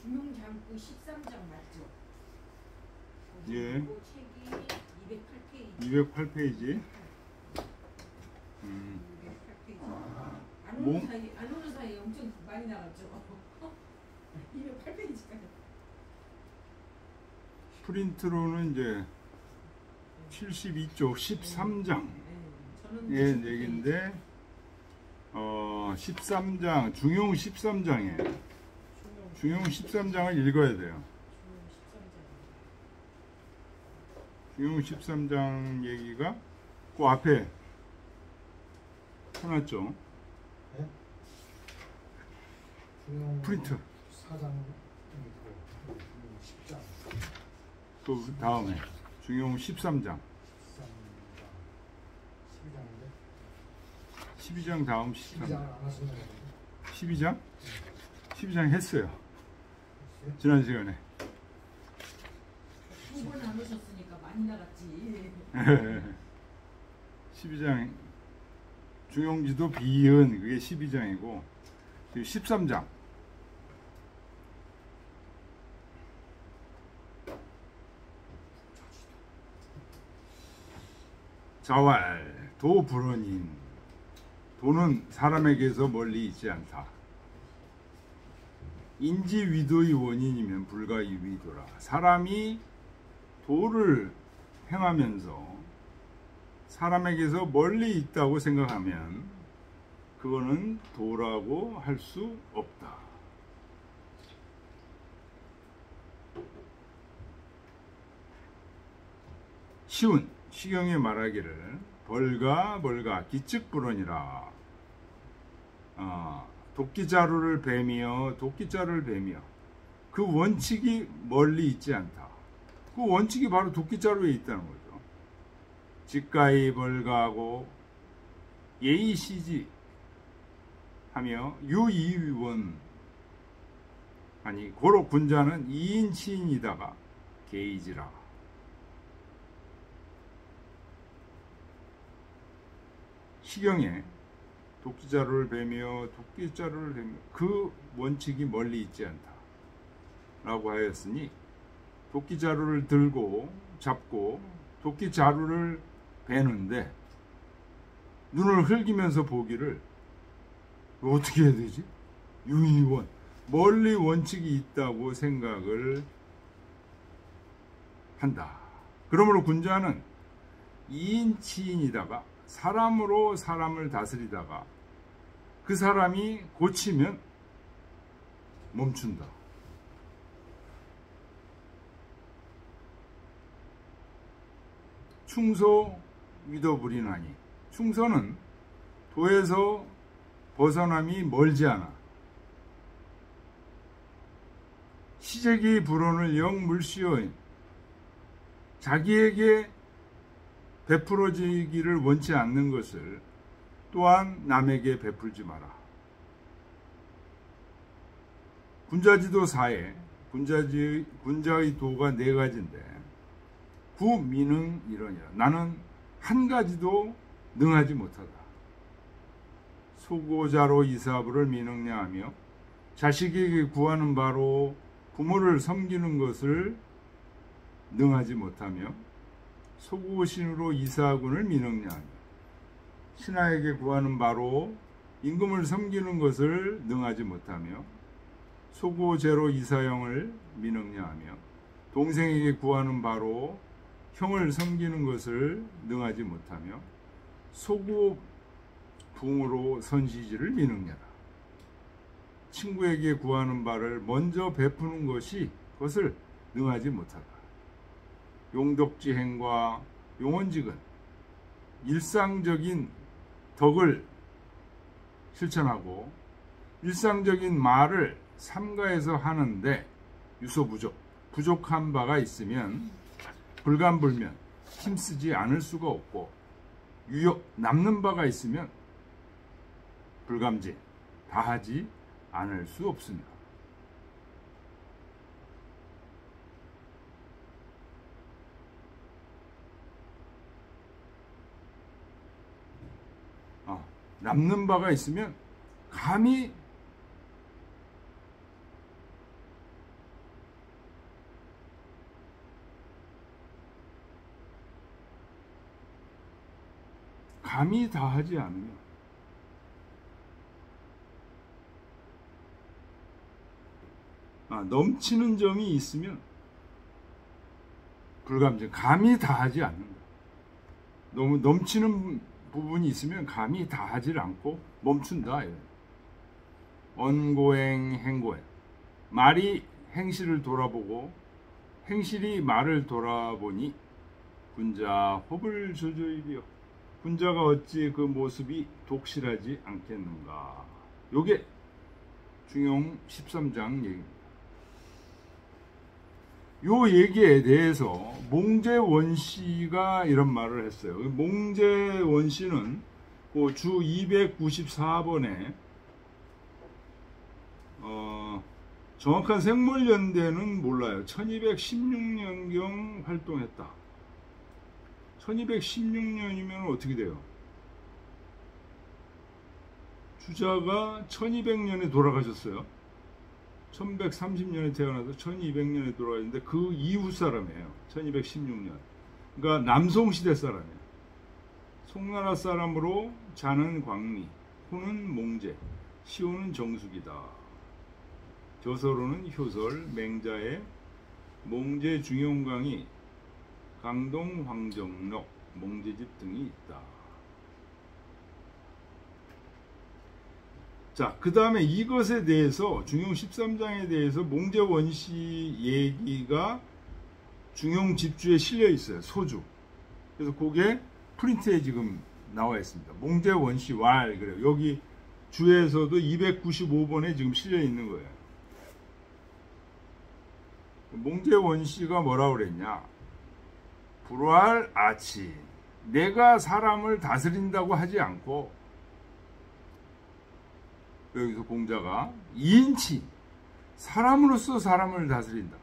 중용장구 13장 맞죠? 예. 책이 208페이지. 208페이지. 208페이지. 뭐? 안 오는 사이에 엄청 많이 나갔죠. 208페이지까지. 프린트로는 이제 72쪽 13장 예, 얘기인데 13장 중용 13장이에요. 중용 13장을 읽어야 돼요. 중용 13장 얘기가 그 앞에 해놨죠. 네? 중용 프린트 4장 있고 중용 10장 그 다음에 중용 13장 12장인데 12장 다음 12장을 13장 안 하시는 거예요? 12장? 12장 했어요. 지난 시간에. 두 번 안 오셨으니까 많이 나갔지. 12장 중용지도 비은 그게 12장이고 13장 자왈 도불언인 도는 사람에게서 멀리 있지 않다. 인지위도의 원인이면 불가위도라. 사람이 도를 행하면서 사람에게서 멀리 있다고 생각하면 그거는 도라고 할 수 없다. 시운 시경에 말하기를 벌가 기측불언이라. 도끼자루를 베며 그 원칙이 멀리 있지 않다. 그 원칙이 바로 도끼자루에 있다는 거죠. 직가히 벌가하고 예의시지 하며 유이원 아니 고로 군자는 2인 치인이다가 개이지라. 시경에 도끼자루를 베며 그 원칙이 멀리 있지 않다 라고 하였으니 도끼자루를 들고 잡고 도끼자루를 베는데 눈을 흘기면서 보기를 어떻게 해야 되지? 유의원 멀리 원칙이 있다고 생각을 한다. 그러므로 군자는 2인 치인이다가 사람으로 사람을 다스리다가 그 사람이 고치면 멈춘다. 충소 위도불이나니 충소는 도에서 벗어남이 멀지 않아. 시제기 불언을 영 물시어인 자기에게 베풀어지기를 원치 않는 것을 또한 남에게 베풀지 마라. 군자지도 4에 군자의 도가 4가지인데 구미능 이러니라. 나는 한 가지도 능하지 못하다. 소고자로 이사부를 미능냐하며 자식에게 구하는 바로 부모를 섬기는 것을 능하지 못하며 소고신으로 이사군을 미능냐하며 신하에게 구하는 바로 임금을 섬기는 것을 능하지 못하며 소고제로 이사형을 미능냐하며 동생에게 구하는 바로 형을 섬기는 것을 능하지 못하며 소고붕으로 선시지를 미능냐라. 친구에게 구하는 바를 먼저 베푸는 것이 그것을 능하지 못하다. 용덕지행과 용언직은 일상적인 덕을 실천하고 일상적인 말을 삼가해서 하는데 부족한 바가 있으면 불간불면 힘쓰지 않을 수가 없고 남는 바가 있으면 불감제 다하지 않을 수 없습니다. 남는 바가 있으면 감히 감히 다하지 않으면 넘치는 점이 있으면 불감증, 감히 다하지 않는다. 너무 넘치는 부분이 있으면 감히 다하지 않고 멈춘다. 언고행, 행고행. 말이 행실을 돌아보고 행실이 말을 돌아보니 군자 호불 조조이리요. 군자가 어찌 그 모습이 독실하지 않겠는가. 요게 중용 13장 얘기입니다. 요 얘기에 대해서 몽제원씨가 이런 말을 했어요. 몽제원씨는 그 주 294번에 정확한 생물연대는 몰라요. 1216년경 활동했다. 1216년이면 어떻게 돼요? 주자가 1200년에 돌아가셨어요. 1130년에 태어나서 1200년에 돌아가셨는데 그 이후 사람이에요. 1216년. 그러니까 남송시대 사람이에요. 송나라 사람으로 자는 광리, 호는 몽제, 시호는 정숙이다. 저서로는 효설, 맹자의 몽제 중용강이 강동 황정록, 몽제집 등이 있다. 자, 그 다음에 이것에 대해서 중용 13장에 대해서 몽제원씨 얘기가 중용 집주에 실려 있어요. 소주. 그래서 그게 프린트에 지금 나와 있습니다. 몽제원씨 왈 그래요. 여기 주에서도 295번에 지금 실려 있는 거예요. 몽제원씨가 뭐라 그랬냐? 불활 아치. 내가 사람을 다스린다고 하지 않고 여기서 공자가 이인치 사람으로서 사람을 다스린다.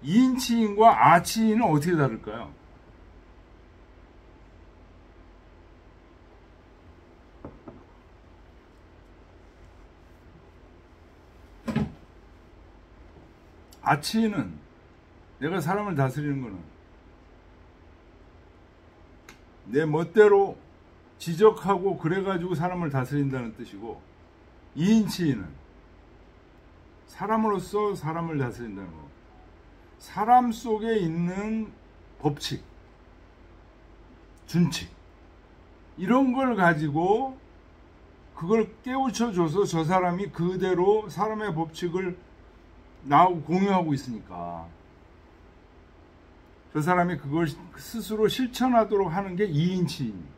이인치인과 아치인은 어떻게 다를까요? 아치인은 내가 사람을 다스리는 거는 내 멋대로 지적하고 그래가지고 사람을 다스린다는 뜻이고, 이인치인은 사람으로서 사람을 다스린다는 거. 사람 속에 있는 법칙, 준칙 이런 걸 가지고 그걸 깨우쳐줘서 저 사람이 그대로 사람의 법칙을 나하고 공유하고 있으니까 저 사람이 그걸 스스로 실천하도록 하는 게 이인치입니다.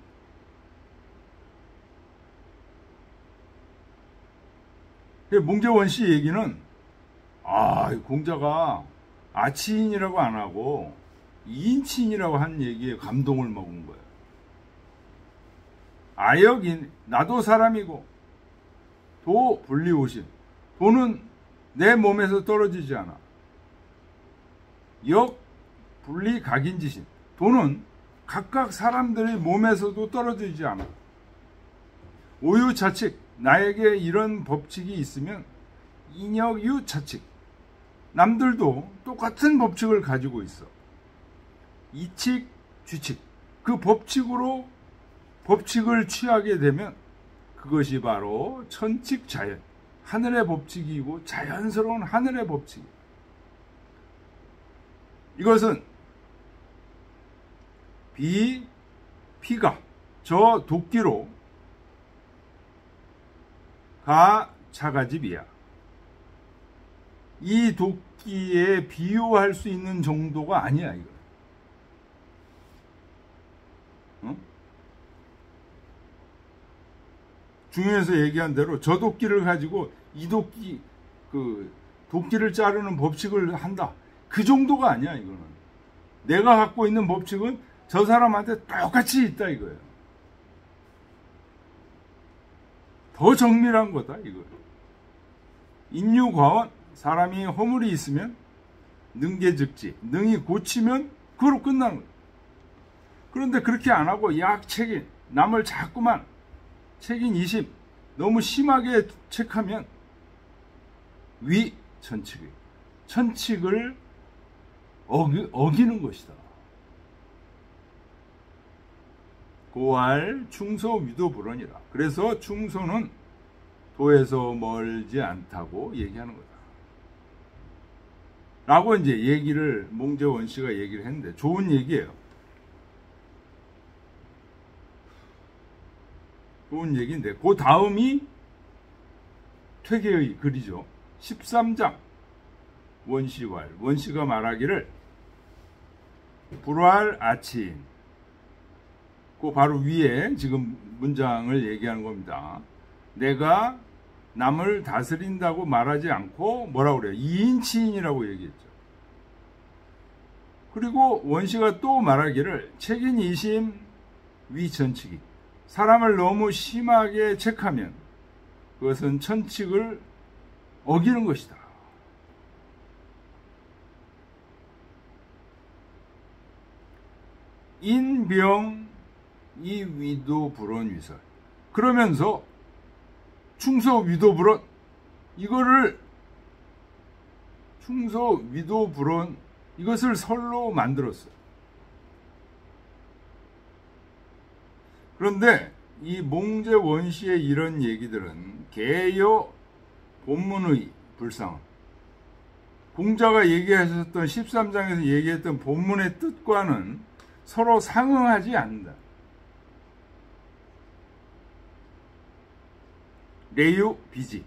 몽제원씨 얘기는 공자가 아치인이라고 안 하고 이인치인이라고 한 얘기에 감동을 먹은 거예요. 아역인, 나도 사람이고 도 분리오심, 도는 내 몸에서 떨어지지 않아. 역 분리 각인지신, 도는 각각 사람들의 몸에서도 떨어지지 않아. 오유차칙, 나에게 이런 법칙이 있으면 인역유차칙, 남들도 똑같은 법칙을 가지고 있어. 이칙, 주칙, 그 법칙으로 법칙을 취하게 되면 그것이 바로 천칙자연, 하늘의 법칙이고 자연스러운 하늘의 법칙. 이것은 피가 저 도끼로 가 자가집이야. 이 도끼에 비유할 수 있는 정도가 아니야, 이거. 중요해서 얘기한 대로 저 도끼를 가지고 이 도끼, 도끼를 자르는 법칙을 한다. 그 정도가 아니야, 이거는. 내가 갖고 있는 법칙은 저 사람한테 똑같이 있다, 이거예요. 더 정밀한 거다, 이거예요. 인유과원, 사람이 허물이 있으면 능계즉지, 능이 고치면 그걸로 끝나는 거예요. 그런데 그렇게 안 하고 약책인, 남을 자꾸만 책인 20, 너무 심하게 책하면 위천칙이, 천칙을 어기는 것이다. 도할 충소 위도불원이라. 그래서 충소는 도에서 멀지 않다고 얘기하는 거다. 라고 이제 얘기를 몽제원 씨가 얘기를 했는데 좋은 얘기예요. 좋은 얘기인데 그 다음이 퇴계의 글이죠. 13장 원시왈. 원시가 말하기를 불활 아치인. 그 바로 위에 지금 문장을 얘기하는 겁니다. 내가 남을 다스린다고 말하지 않고 뭐라고 그래요? 이인치인이라고 얘기했죠. 그리고 원시가 또 말하기를 책인 이심 위천칙이. 사람을 너무 심하게 책하면 그것은 천칙을 어기는 것이다. 인병 이위도불원위설. 그러면서 충소위도불원 이거를 충소위도불원 이것을 설로 만들었어요. 그런데 이 몽제원시의 이런 얘기들은 개요 본문의 불상. 공자가 얘기하셨던 13장에서 얘기했던 본문의 뜻과는 서로 상응하지 않는다. 레유 비지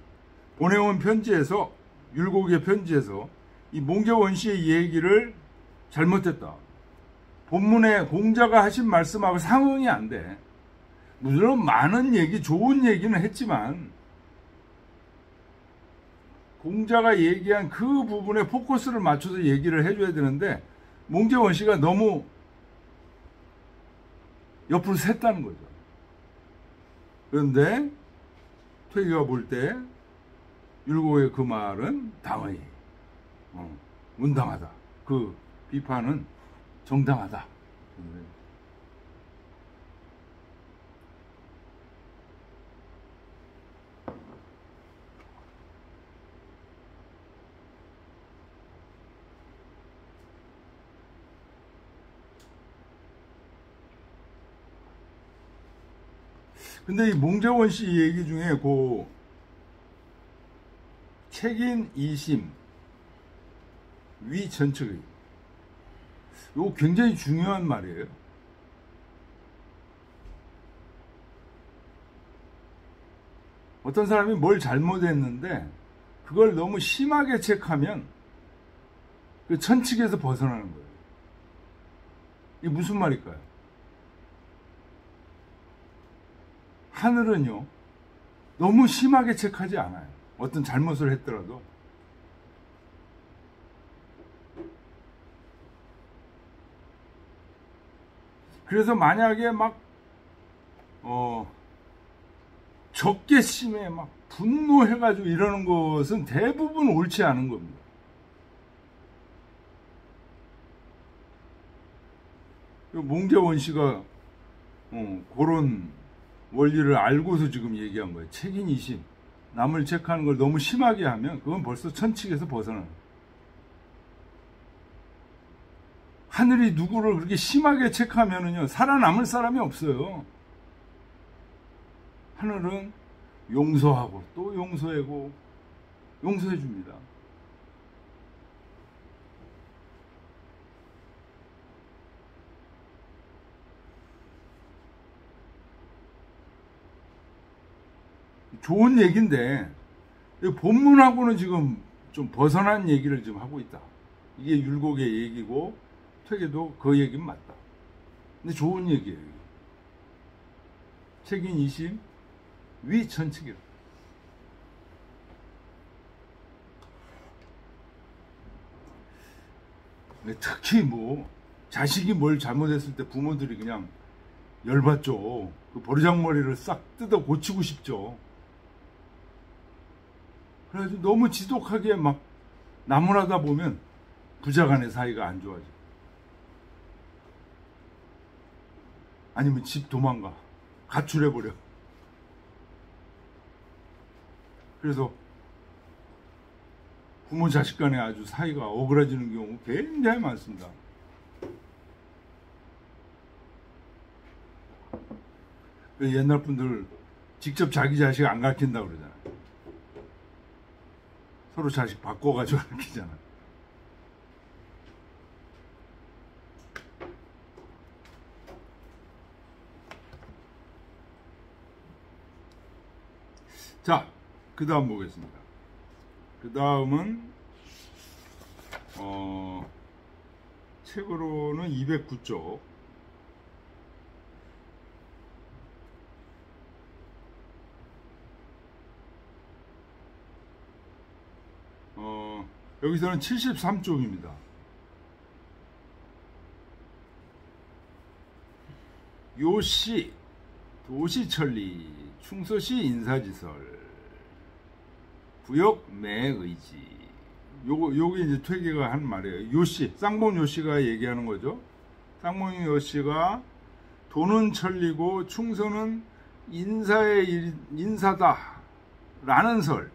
보내온 편지에서 율곡의 편지에서 이 몽제원시의 얘기를 잘못했다. 본문에 공자가 하신 말씀하고 상응이 안 돼. 물론 많은 얘기, 좋은 얘기는 했지만 공자가 얘기한 그 부분에 포커스를 맞춰서 얘기를 해줘야 되는데 몽제원시가 너무 옆으로 샜다는 거죠. 그런데 퇴계가 볼 때 율곡의 그 말은 당의 운당하다. 그 비판은 정당하다. 근데 이 몽제원 씨 얘기 중에 그 책인 이심 위천측의 이거 굉장히 중요한 말이에요. 어떤 사람이 뭘 잘못했는데 그걸 너무 심하게 체크하면 그 천칙에서 벗어나는 거예요. 이게 무슨 말일까요? 하늘은요 너무 심하게 체크하지 않아요. 어떤 잘못을 했더라도. 그래서 만약에 막 적개심에 막 분노해가지고 이러는 것은 대부분 옳지 않은 겁니다. 몽제원 씨가 그런 원리를 알고서 지금 얘기한 거예요. 책인 이심. 남을 체크하는 걸 너무 심하게 하면 그건 벌써 천칙에서 벗어나는 거예요. 하늘이 누구를 그렇게 심하게 체크하면은요 살아남을 사람이 없어요. 하늘은 용서하고 또 용서하고 용서해 줍니다. 좋은 얘기인데 본문하고는 지금 좀 벗어난 얘기를 지금 하고 있다. 이게 율곡의 얘기고 퇴계도 그 얘기는 맞다. 근데 좋은 얘기예요. 책인 이심 위천칙이라. 특히 뭐 자식이 뭘 잘못했을 때 부모들이 그냥 열받죠. 그 버르장머리를 싹 뜯어 고치고 싶죠. 그래가지고 너무 지독하게 막 나무라다 보면 부자간의 사이가 안 좋아져. 아니면 집 도망가. 가출해버려. 그래서 부모 자식 간에 아주 사이가 오그라지는 경우 굉장히 많습니다. 옛날 분들 직접 자기 자식 안 가르친다고 그러잖아. 서로 자식 바꿔가지고 가르치잖아. 자, 그 다음 보겠습니다. 그 다음은 책으로는 209쪽. 여기서는 73쪽입니다. 요시 도시천리 충서시 인사지설 부역 매의지. 요게 이제 퇴계가 한 말이에요. 요시, 쌍봉 요시가 얘기하는 거죠. 쌍봉 요시가 도는 천리고 충서는 인사다 라는 설.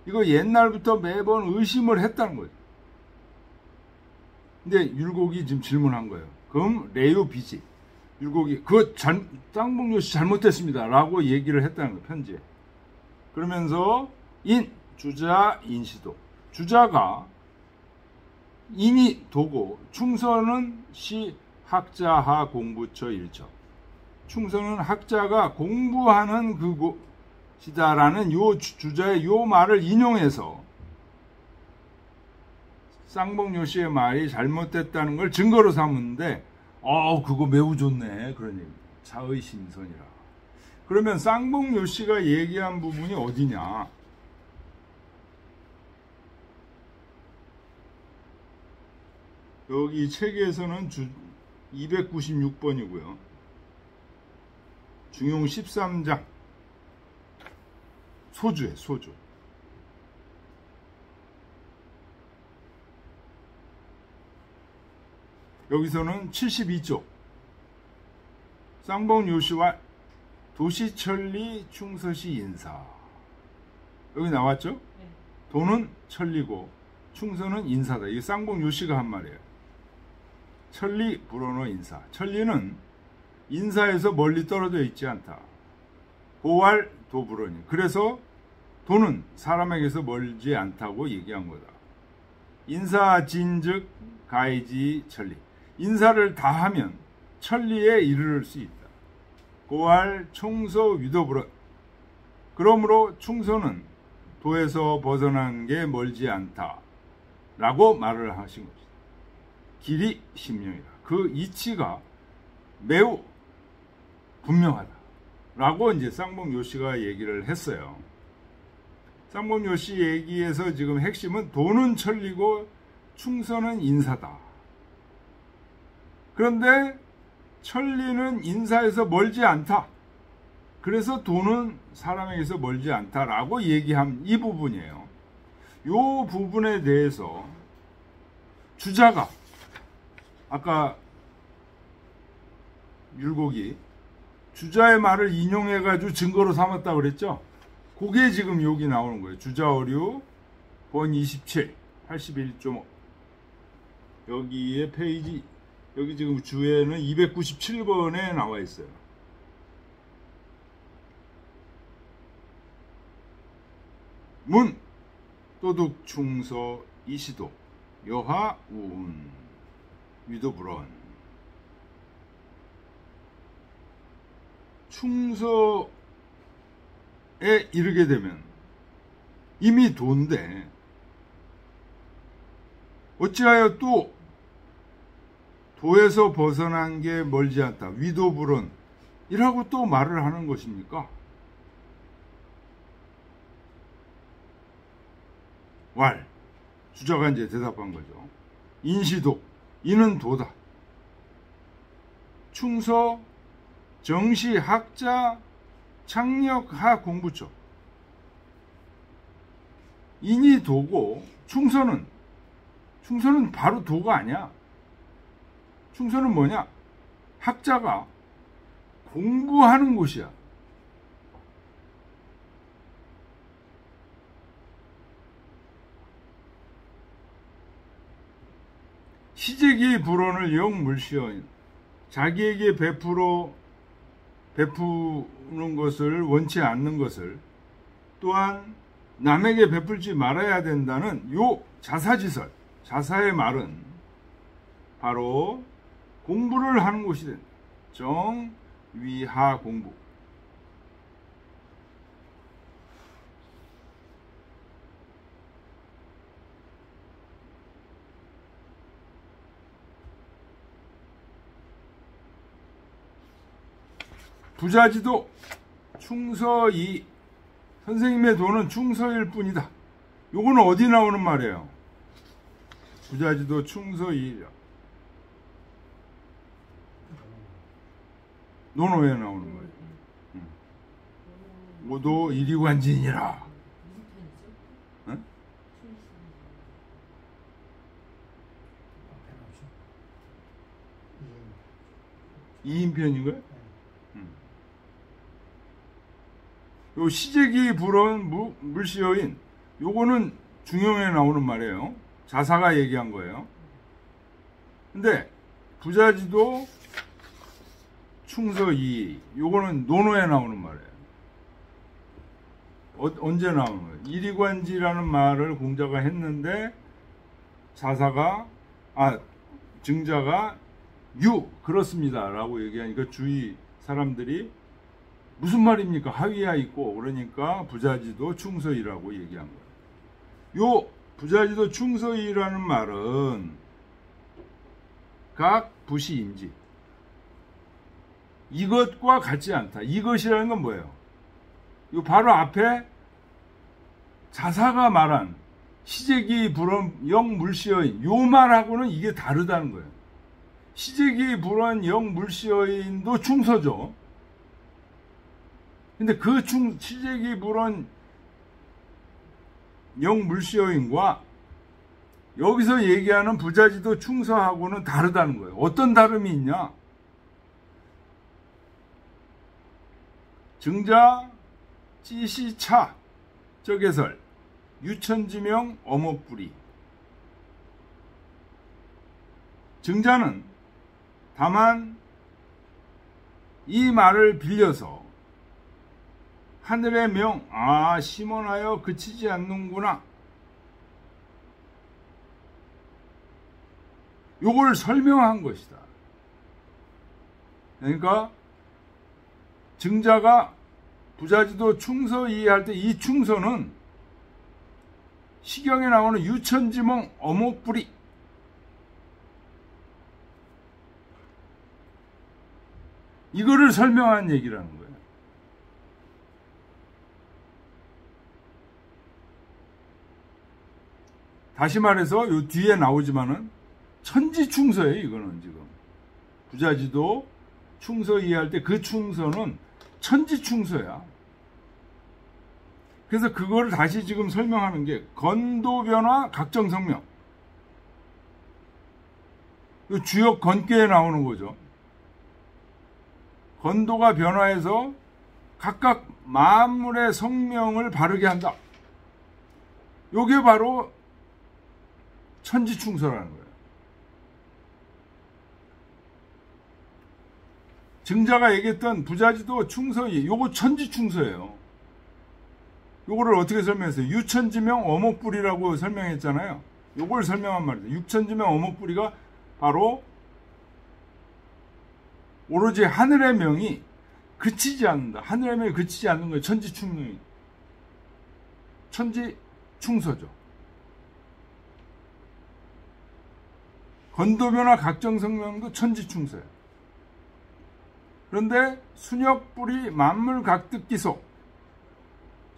이거 옛날부터 매번 의심을 했다는 거죠. 근데 율곡이 지금 질문한 거예요. 그럼 레요 비지. 율곡이 쌍봉 요시 잘못됐습니다 라고 얘기를 했다는 거예요. 편지에. 그러면서 주자 인시도. 주자가 인이 도고 충서는 시 학자하 공부처 일처. 충서는 학자가 공부하는 그곳이다라는 요 주자의 요 말을 인용해서 쌍봉요시의 말이 잘못됐다는 걸 증거로 삼는데 그거 매우 좋네 그런 얘기. 자의심선이라. 그러면 쌍봉요시가 얘기한 부분이 어디냐? 여기 책에서는 296번이고요. 중용 13장 소주에 소주. 여기서는 72쪽 쌍봉 요시와 도시천리 충서시 인사. 여기 나왔죠? 네. 도는 천리고 충서는 인사다. 이게 쌍봉 요시가 한 말이에요. 천리 불언어 인사. 천리는 인사에서 멀리 떨어져 있지 않다. 고활 도불언이. 그래서 도는 사람에게서 멀지 않다고 얘기한 거다. 인사진즉 가이지 천리. 인사를 다하면 천리에 이르를 수 있다. 고활 총서 위도불언. 그러므로 충서는 도에서 벗어난 게 멀지 않다 라고 말을 하신 것이다. 길이 심령이다. 그 이치가 매우 분명하다 라고 이제 쌍봉 요시가 얘기를 했어요. 쌍봉 요시 얘기에서 지금 핵심은 도는 천리고 충서는 인사다. 그런데 천리는 인사에서 멀지 않다. 그래서 도는 사람에게서 멀지 않다라고 얘기한 이 부분이에요. 이 부분에 대해서 주자가 아까 율곡이 주자의 말을 인용해가지고 증거로 삼았다고 그랬죠? 그게 지금 여기 나오는 거예요. 주자어류 번 27, 81.5. 여기에 페이지, 여기 지금 주에는 297번에 나와 있어요. 문, 도둑, 충서, 이시도, 여하, 우운, 위도불언. 충서에 이르게 되면 이미 도인데 어찌하여 또 도에서 벗어난 게 멀지 않다. 위도불언 이라고 또 말을 하는 것입니까? 왈, 주자가 이제 대답한 거죠. 인시도, 이는 도다. 충서, 정시, 학자, 창력하 공부처. 인이 도고 충서는 바로 도가 아니야. 충서는 뭐냐? 학자가 공부하는 곳이야. 시제기 불언을 영 물시어 자기에게 베풀어 베푸는 것을 원치 않는 것을, 또한 남에게 베풀지 말아야 된다는 요 자사지설, 자사의 말은 바로 공부를 하는 곳이 된다. 정위하 공부. 부자지도 충서이. 선생님의 돈은 충서일 뿐이다. 요거는 어디 나오는 말이에요? 부자지도 충서이. 논어에 나오는 거예요. 모두 이리관진이라. 응? 이인편인가요? 요 시제기 불언 물시어인, 요거는 중용에 나오는 말이에요. 자사가 얘기한 거예요. 근데 부자지도 충서이, 요거는 논어에 나오는 말이에요. 언제 나오는 거예요? 이리관지라는 말을 공자가 했는데 자사가 증자가 그렇습니다 라고 얘기하니까 주위 사람들이 무슨 말입니까? 하위야 있고, 그러니까 부자지도 충서이라고 얘기한 거예요. 요 부자지도 충서이라는 말은 각 부시인지 이것과 같지 않다. 이것이라는 건 뭐예요? 요 바로 앞에 자사가 말한 시제기 불언 영 물시어인, 요 말하고는 이게 다르다는 거예요. 시제기 불언 영 물시어인도 충서죠. 근데 그 시제기 불언 영 물시어인과 여기서 얘기하는 부자지도 충서하고는 다르다는 거예요. 어떤 다름이 있냐? 증자 찌시차 적개설 유천지명 어목불이. 증자는 다만 이 말을 빌려서 하늘의 명, 심원하여 그치지 않는구나, 요걸 설명한 것이다. 그러니까 증자가 부자지도 충서 이해할 때 이 충서는 시경에 나오는 유천지몽 어목불이, 이거를 설명한 얘기라는 거예요. 다시 말해서 요 뒤에 나오지만은 천지충서예요. 이거는 지금 부자지도 충서 이해할 때 그 충서는 천지충서야. 그래서 그거를 다시 지금 설명하는 게 건도변화 각정성명, 요 주역 건괴에 나오는 거죠. 건도가 변화해서 각각 만물의 성명을 바르게 한다. 요게 바로 천지충서라는 거예요. 증자가 얘기했던 부자지도 충서이, 요거 천지충서예요. 요거를 어떻게 설명했어요? 유천지명 어목불이라고 설명했잖아요. 요걸 설명한 말이죠. 육천지명 어목불이가 바로 오로지 하늘의 명이 그치지 않는다. 하늘의 명이 그치지 않는 거예요. 천지충서죠. 건도변화 각정성명도 천지충서예요. 그런데 순역불이 만물 각득기소,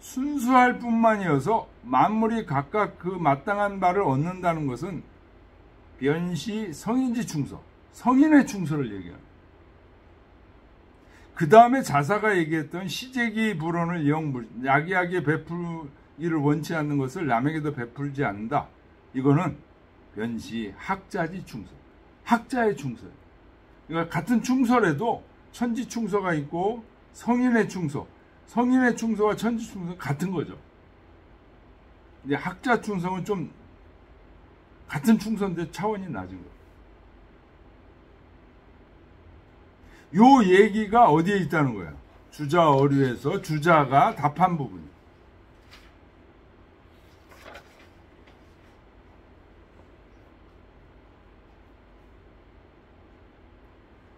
순수할 뿐만이어서 만물이 각각 그 마땅한 바를 얻는다는 것은 변시 성인지 충서, 성인의 충서를 얘기합니다. 그 다음에 자사가 얘기했던 시제기 불언을 야기하게 베풀기를 원치 않는 것을 남에게도 베풀지 않는다. 이거는 변시 학자지 충서, 학자의 충서예요. 그러니까 같은 충서라도 천지 충서가 있고 성인의 충서, 성인의 충서와 천지 충서는 같은 거죠. 이제 학자 충서는 좀 같은 충서인데 차원이 낮은 거예요. 요 얘기가 어디에 있다는 거예요? 주자 어류에서 주자가 답한 부분.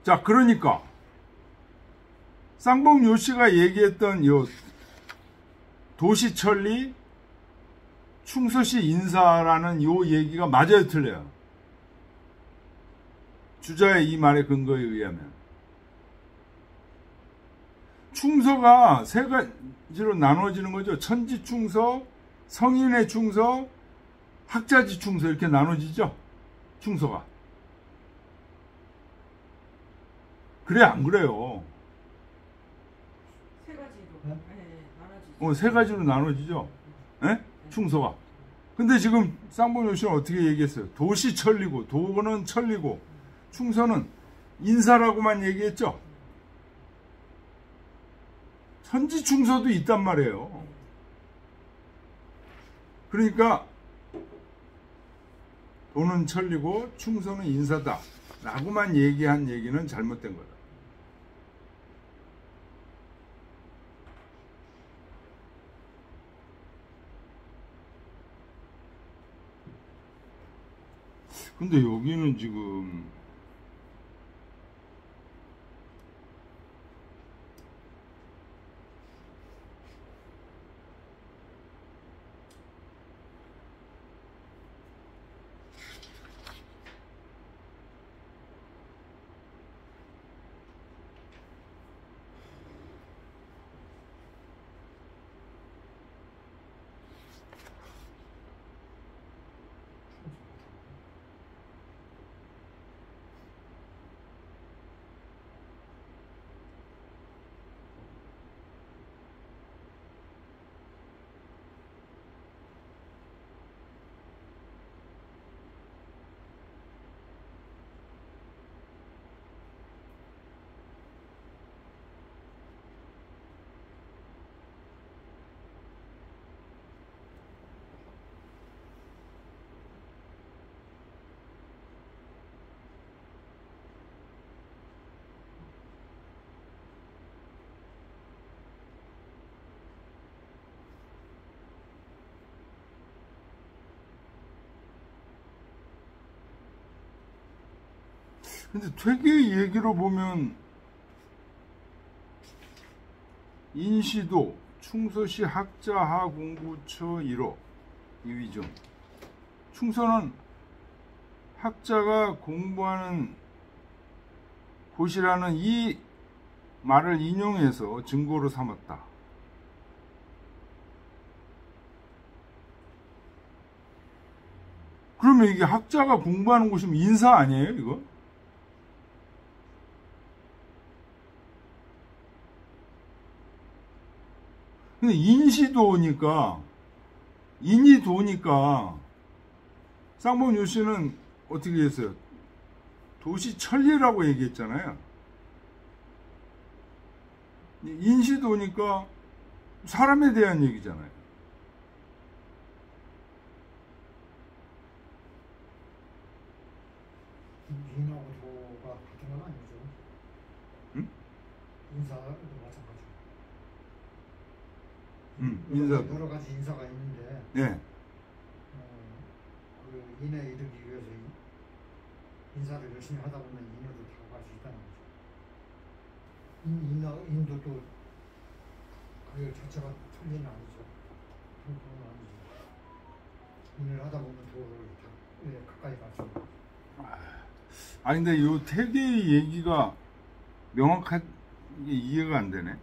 자, 그러니까 쌍봉 요씨가 얘기했던 요 도시천리 충서시 인사라는 요 얘기가 맞아요, 틀려요? 주자의 이 말의 근거에 의하면 충서가 세 가지로 나눠지는 거죠. 천지 충서, 성인의 충서, 학자지 충서 이렇게 나눠지죠. 충서가. 그래 안 그래요? 세 가지로. 네? 나눠지죠. 세 가지로 나눠지죠. 예? 충서가. 근데 지금 쌍봉 요씨는 어떻게 얘기했어요? 도시 천리고 도는 천리고 충서는 인사라고만 얘기했죠. 천지 충서도 있단 말이에요. 그러니까 도는 천리고 충서는 인사다 라고만 얘기한 얘기는 잘못된 거다. 근데 여기는 지금 근데 되게 얘기로 보면 인시도 충서시 학자하 공부처 1호 이위종 충서는 학자가 공부하는 곳이라는 이 말을 인용해서 증거로 삼았다. 그러면 이게 학자가 공부하는 곳이면 인사 아니에요, 이거? 근데 인시도니까, 인이 도니까, 쌍봉 요씨는 어떻게 했어요? 도시 천리라고 얘기했잖아요. 인시도니까 사람에 대한 얘기잖아요. 인하고 도가 같은 건 아니죠. 응? 인사도 마찬가지. 인사. 여러 가지 인사가 있는데 예. 그 인에 이르기 위해서 인사를 열심히 하다 보면 인으로 다 갈 수 있다는 거죠. 인도도 그 자체가 천리는 아니죠. 그건 아니죠. 인을 하다 보면 도를 가까이 갈 수 있는. 아니 근데 요 태계의 얘기가 명확하게 이해가 안 되네.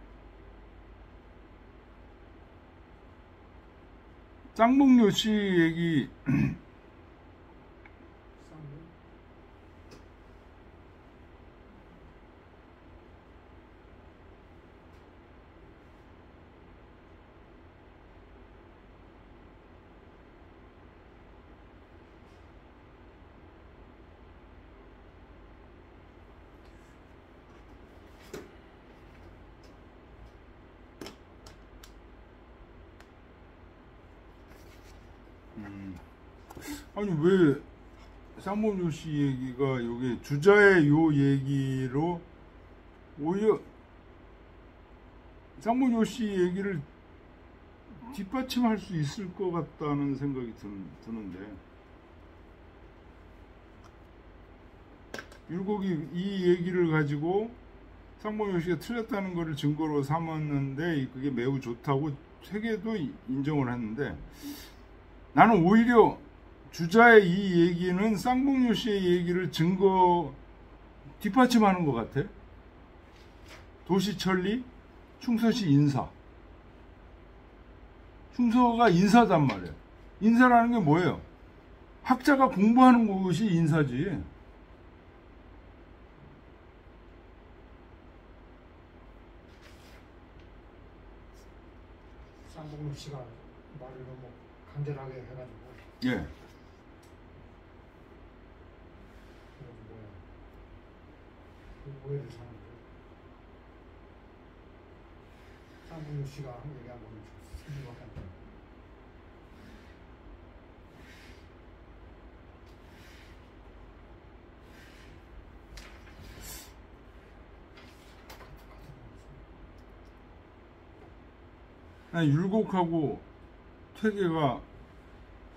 짱봉요 씨 얘기 아니 왜 쌍봉요 씨 얘기가 요게 주자의 요 얘기로 오히려 쌍문효 씨 얘기를 뒷받침할 수 있을 것 같다는 생각이 드는데, 율곡이 이 얘기를 가지고 쌍문효 씨가 틀렸다는 것을 증거로 삼았는데 그게 매우 좋다고 세계도 인정을 했는데, 나는 오히려 주자의 이 얘기는 쌍문효 씨의 얘기를 증거 뒷받침하는 것 같아. 도시천리, 충서시 인사. 충서가 인사단 말이야. 인사라는 게 뭐예요? 학자가 공부하는 것이 인사지. 쌍봉록 씨가 말을 너무 간절하게 해가지고 예. 뭐야 그 오해를 사는 거예요. 쌍봉록 씨가 얘기한 거는 생각밖에 안 돼요. 율곡하고 퇴계가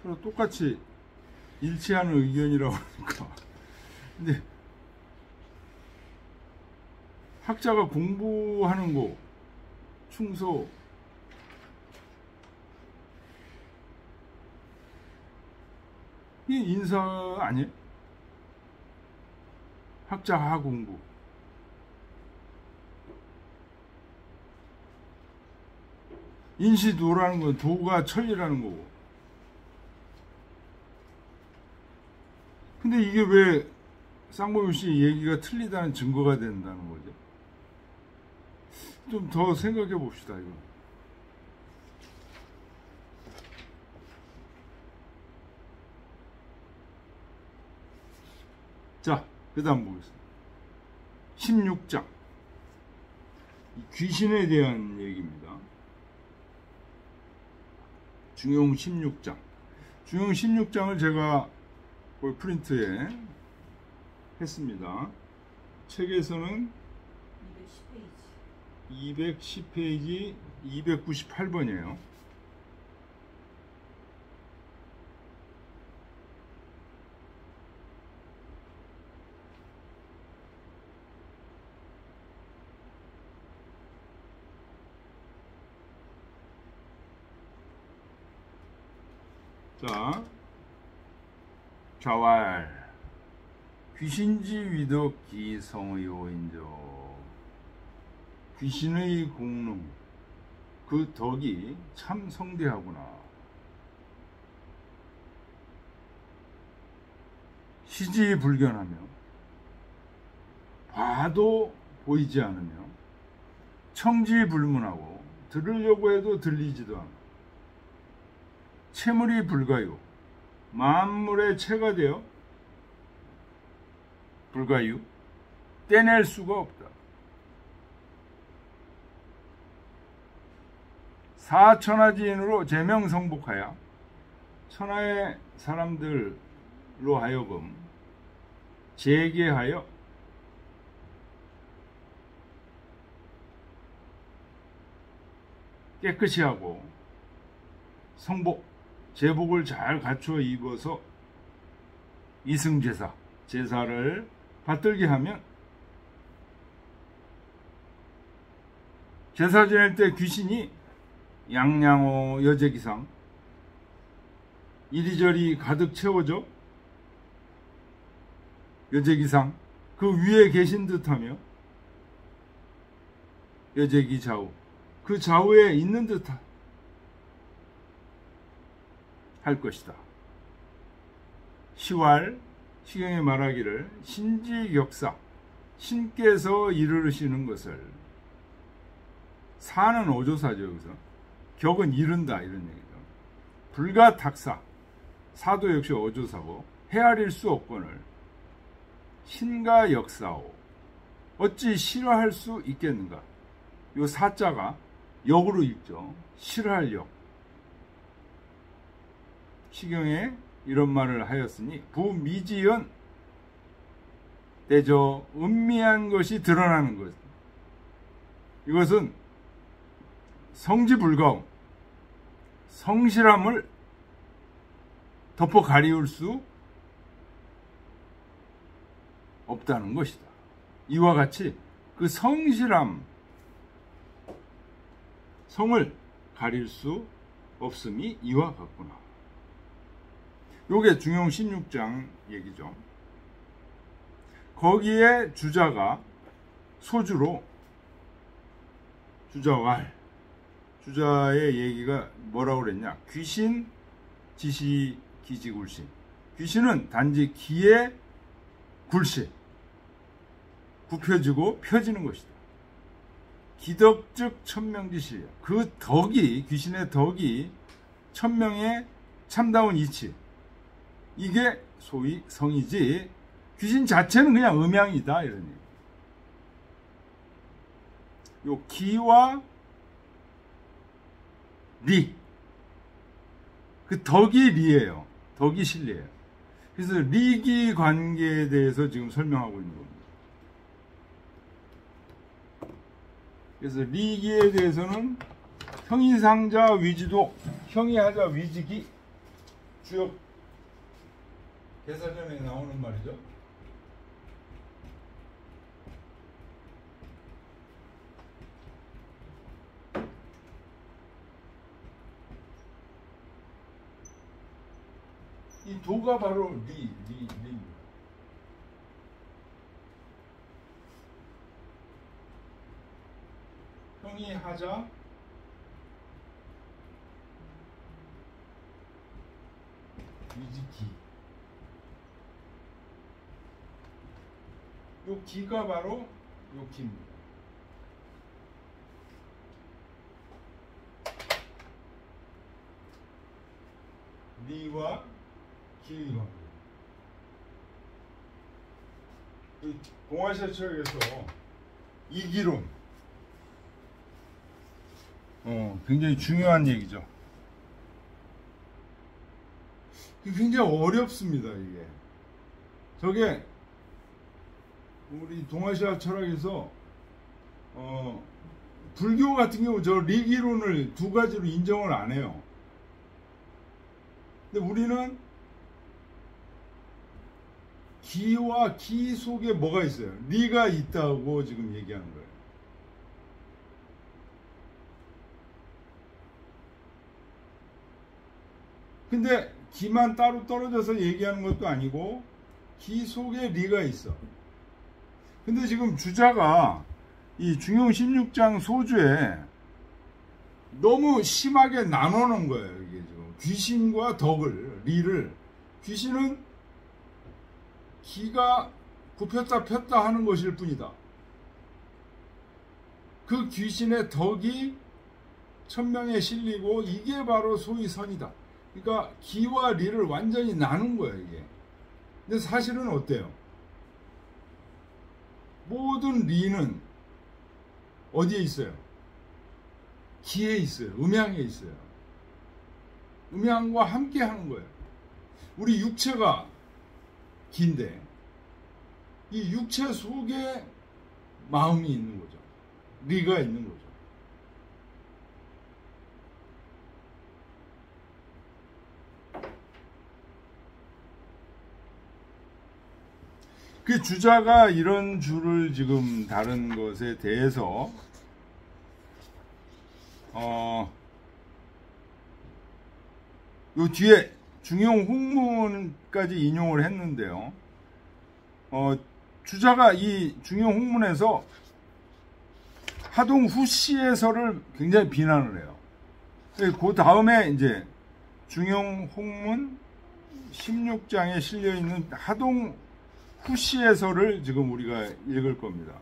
서로 똑같이 일치하는 의견이라고 하니까. 근데 학자가 공부하는 거, 충서, 이게 인사 아니에요? 학자 하 공부. 인시도라는 건 도가 천리라는 거고. 근데 이게 왜 쌍봉효 씨 얘기가 틀리다는 증거가 된다는 거죠? 좀 더 생각해 봅시다, 이거. 자, 그 다음 보겠습니다. 16장. 귀신에 대한 얘기입니다. 중용 16장. 중용 16장을 제가 프린트에 했습니다. 책에서는 210페이지 298번이에요. 자, 좌왈 귀신지 위덕 기성의 오인저. 귀신의 공능, 그 덕이 참 성대하구나. 시지불견하며 봐도 보이지 않으며 청지불문하고 들으려고 해도 들리지도 않아. 채물이 불가유, 만물의 채가 되어 불가유, 떼낼 수가 없다. 사천하지인으로 제명성복하여 천하의 사람들로 하여금 재계하여 깨끗이 하고 성복, 제복을 잘 갖추어 입어서 이승제사, 제사를 받들게 하면 제사 지낼 때 귀신이 양양호 여제기상 이리저리 가득 채워져 여제기상 그 위에 계신 듯하며 여제기 좌우 그 좌우에 있는 듯 할 것이다. 시왈 시경에 말하기를 신지격사 신께서 이르시는 것을 사는 어조사죠. 여기서 격은 이른다 이런 얘기죠. 불가탁사 사도 역시 어조사고 헤아릴 수 없거늘 신가 역사오 어찌 싫어할 수 있겠는가. 요 사자가 역으로 읽죠. 싫어할 역. 시경에 이런 말을 하였으니 부미지연 때저 은미한 것이 드러나는 것. 이것은 성지불가움, 성실함을 덮어 가리울 수 없다는 것이다. 이와 같이 그 성실함, 성을 가릴 수 없음이 이와 같구나. 요게 중용 16장 얘기죠. 거기에 주자가 소주로 주자왈, 주자의 얘기가 뭐라고 그랬냐? 귀신, 지시, 기지, 굴신. 귀신은 단지 기의 굴신, 굽혀지고 펴지는 것이다. 기덕즉 천명지시야. 그 덕이, 귀신의 덕이 천명의 참다운 이치, 이게 소위 성이지, 귀신 자체는 그냥 음양이다, 이런 얘기. 요 기와 리, 그 덕이 리예요. 덕이 실리예요. 그래서 리기 관계에 대해서 지금 설명하고 있는 겁니다. 그래서 리기에 대해서는 형이상자 위지도, 형이하자 위지기, 주역 개사전에 나오는 말이죠. 이 도가 바로 리입니다. 형이 하자 위지기. 요 기가 바로 요 기입니다. 리와 기의 관계. 동아시아 철학에서 이기론, 굉장히 중요한 얘기죠. 굉장히 어렵습니다, 이게. 저게 우리 동아시아 철학에서 불교 같은 경우 저 리기론을 두 가지로 인정을 안 해요. 근데 우리는 기와 기 속에 뭐가 있어요? 리가 있다고 지금 얘기하는 거예요. 근데 기만 따로 떨어져서 얘기하는 것도 아니고 기 속에 리가 있어. 근데 지금 주자가 이 중용 16장 소주에 너무 심하게 나눠놓은 거예요. 이게 지금 귀신과 덕을, 리를. 귀신은 기가 굽혔다 폈다 하는 것일 뿐이다. 그 귀신의 덕이 천명에 실리고 이게 바로 소위 선이다. 그러니까 기와 리를 완전히 나눈 거예요, 이게. 근데 사실은 어때요? 모든 리는 어디에 있어요? 기에 있어요. 음양에 있어요. 음양과 함께 하는 거예요. 우리 육체가 기인데 이 육체 속에 마음이 있는 거죠. 리가 있는 거죠. 그 주자가 이런 주를 지금 다른 것에 대해서 요 뒤에 중용 홍문까지 인용을 했는데요. 주자가 이 중용 홍문에서 하동 후시에서를 굉장히 비난을 해요. 그 다음에 이제 중용 홍문 16장에 실려 있는 하동 후시에서를 지금 우리가 읽을 겁니다.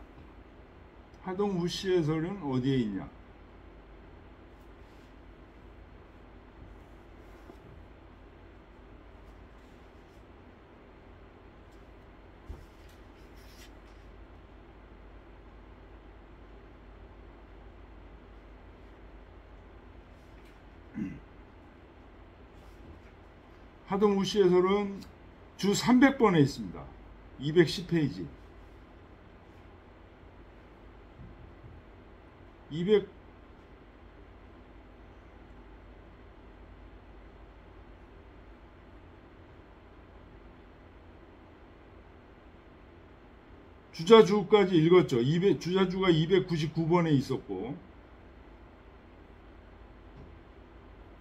하동 후시에서는 어디에 있냐? 하동 후시에서는 주 300번에 있습니다. 210페이지. 200 주자주까지 읽었죠. 주자주가 299번에 있었고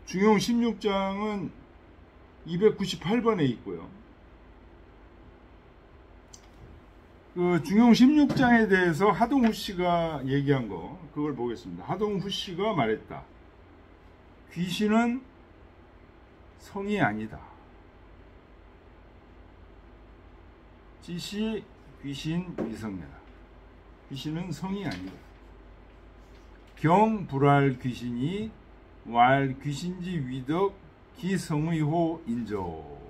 중용 16장은 298번에 있고요. 그 중용 16장에 대해서 하동후 씨가 얘기한 거 그걸 보겠습니다. 하동후 씨가 말했다. 귀신은 성이 아니다. 지시 귀신 위성녀다. 귀신은 성이 아니다. 경 불알 귀신이 왈 귀신지 위덕 기성의호 인조.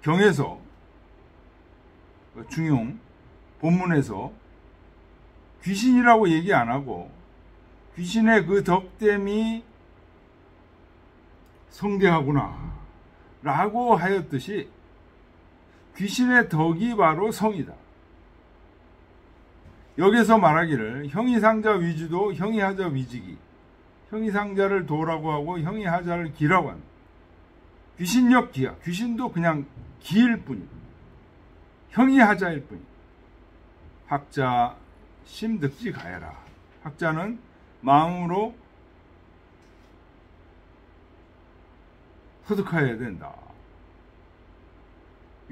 경에서 중용 본문에서 귀신이라고 얘기 안 하고 귀신의 그 덕됨이 성대하구나 라고 하였듯이 귀신의 덕이 바로 성이다. 여기서 말하기를 형이상자 위주도 형이하자 위지기, 형이상자를 도라고 하고 형이하자를 기라고 한다. 귀신역 기야. 귀신도 그냥 기일 뿐이다. 형이하자일 뿐이다. 학자 심득지 가해라. 학자는 마음으로 터득하여야 된다.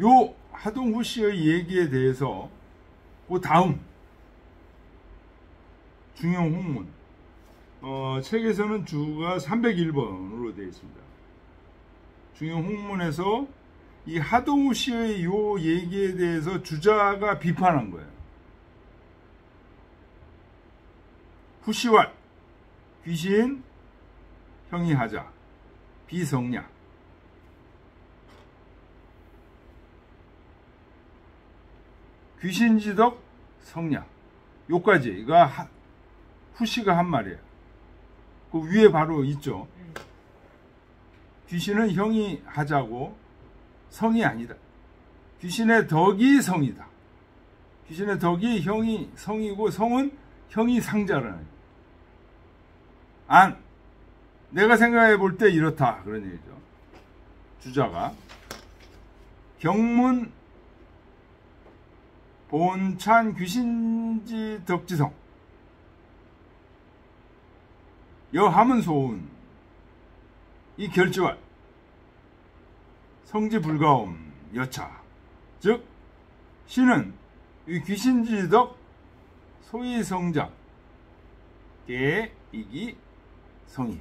요 하동후 씨의 얘기에 대해서 그 다음 중용 홍문 책에서는 주가 301번으로 되어 있습니다. 중용 홍문에서 이 하동후 씨의 요 얘기에 대해서 주자가 비판한 거예요. 후시왈 귀신 형이하자 비성냐 귀신지덕 성냐 요까지가 후시가 한 말이에요. 그 위에 바로 있죠. 귀신은 형이 하자고 성이 아니다. 귀신의 덕이 성이다. 귀신의 덕이 형이 성이고 성은 형이 상자라는 안 내가 생각해 볼 때 이렇다 그런 얘기죠. 주자가 경문 본찬 귀신지 덕지성 여함은 소운 이 결지와 성지 불가움 여차 즉 신은 이 귀신지덕 소위 성자 개 이기 성이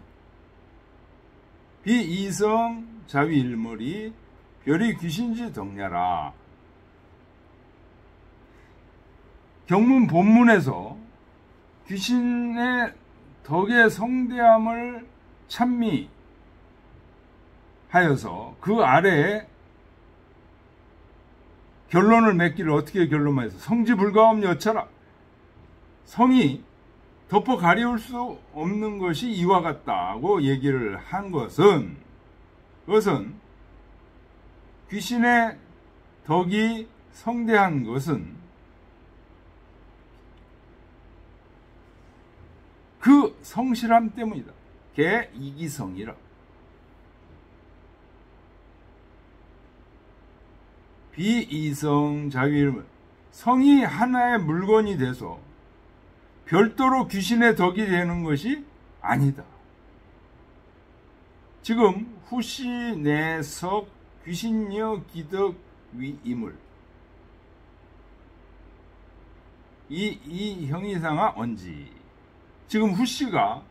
비이성 자위 일머리 별이 귀신지 덕냐라. 경문 본문에서 귀신의 덕의 성대함을 찬미하여서 그 아래에 결론을 맺기를 어떻게 결론만 해서 성지불가움 여차라. 성이 덮어 가리울 수 없는 것이 이와 같다고 얘기를 한 것은 그것은 귀신의 덕이 성대한 것은 그 성실함 때문이다. 개 이기성이라. 비이성 자위일문 성이 하나의 물건이 돼서 별도로 귀신의 덕이 되는 것이 아니다. 지금 후시 내석 귀신여 기덕 위임을 이 형이상아 언지 지금 후씨가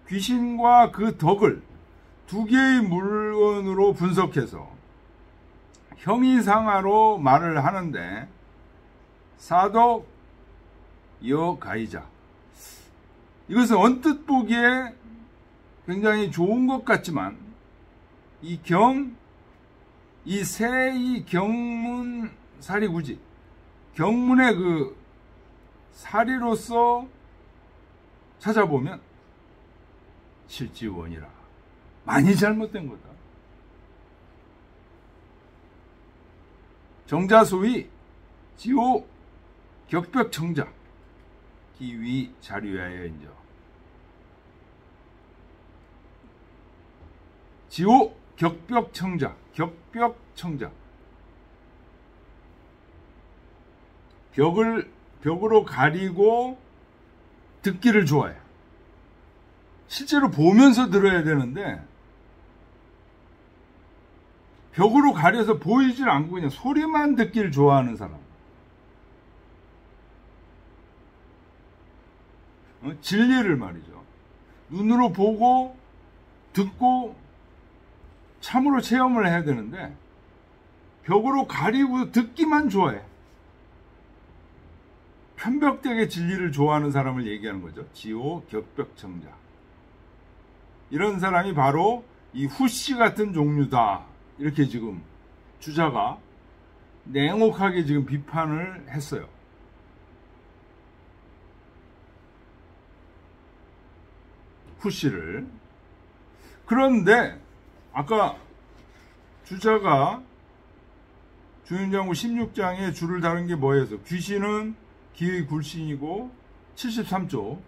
귀신과 그 덕을 두 개의 물건으로 분석해서 형이상하로 말을 하는데 사덕 여가이자 이것은 언뜻 보기에 굉장히 좋은 것 같지만 이 세이 경문 사리구지 경문의 그 사리로서 찾아보면 실지원이라 많이 잘못된 거다. 정자소위 지호 격벽청자 위 자료하여 인저 지호 격벽청자 벽으로 가리고 듣기를 좋아해. 실제로 보면서 들어야 되는데 벽으로 가려서 보이질 않고 그냥 소리만 듣기를 좋아하는 사람. 진리를 말이죠. 눈으로 보고 듣고 참으로 체험을 해야 되는데 벽으로 가리고 듣기만 좋아해. 편벽되게 진리를 좋아하는 사람을 얘기하는 거죠. 지호 격벽청자. 이런 사람이 바로 이 후씨 같은 종류다. 이렇게 지금 주자가 냉혹하게 지금 비판을 했어요. 후씨를. 그런데 아까 주자가 주윤장구 16장에 줄을 다른 게 뭐예요? 귀신은 기의 굴신이고 73조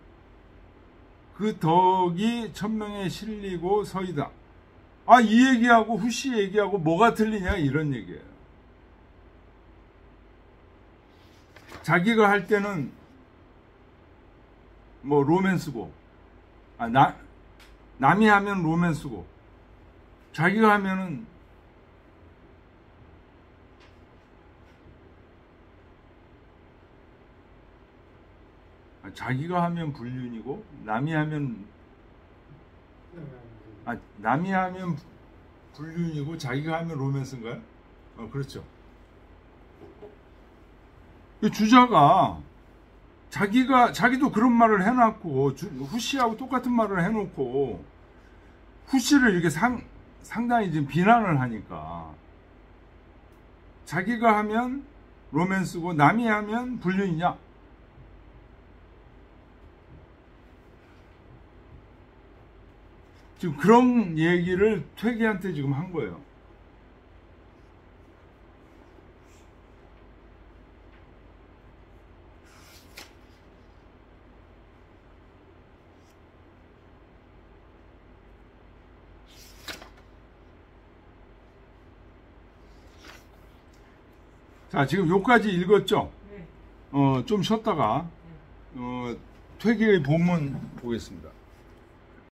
그 덕이 천명에 실리고 서이다. 아, 이 얘기하고 후씨 얘기하고 뭐가 틀리냐 이런 얘기예요. 자기가 할 때는 뭐 로맨스고 남이 하면 로맨스고 자기가 하면은 자기가 하면 불륜이고 남이 하면 남이 하면 불륜이고 자기가 하면 로맨스인가요? 그렇죠. 주자가 자기도 그런 말을 해놨고 후씨하고 똑같은 말을 해놓고 후씨를 이렇게 상당히 지금 비난을 하니까 자기가 하면 로맨스고 남이 하면 불륜이냐? 지금 그런 얘기를 퇴계한테 지금 한 거예요. 자, 지금 요까지 읽었죠? 네. 좀 쉬었다가 퇴계의 본문 보겠습니다.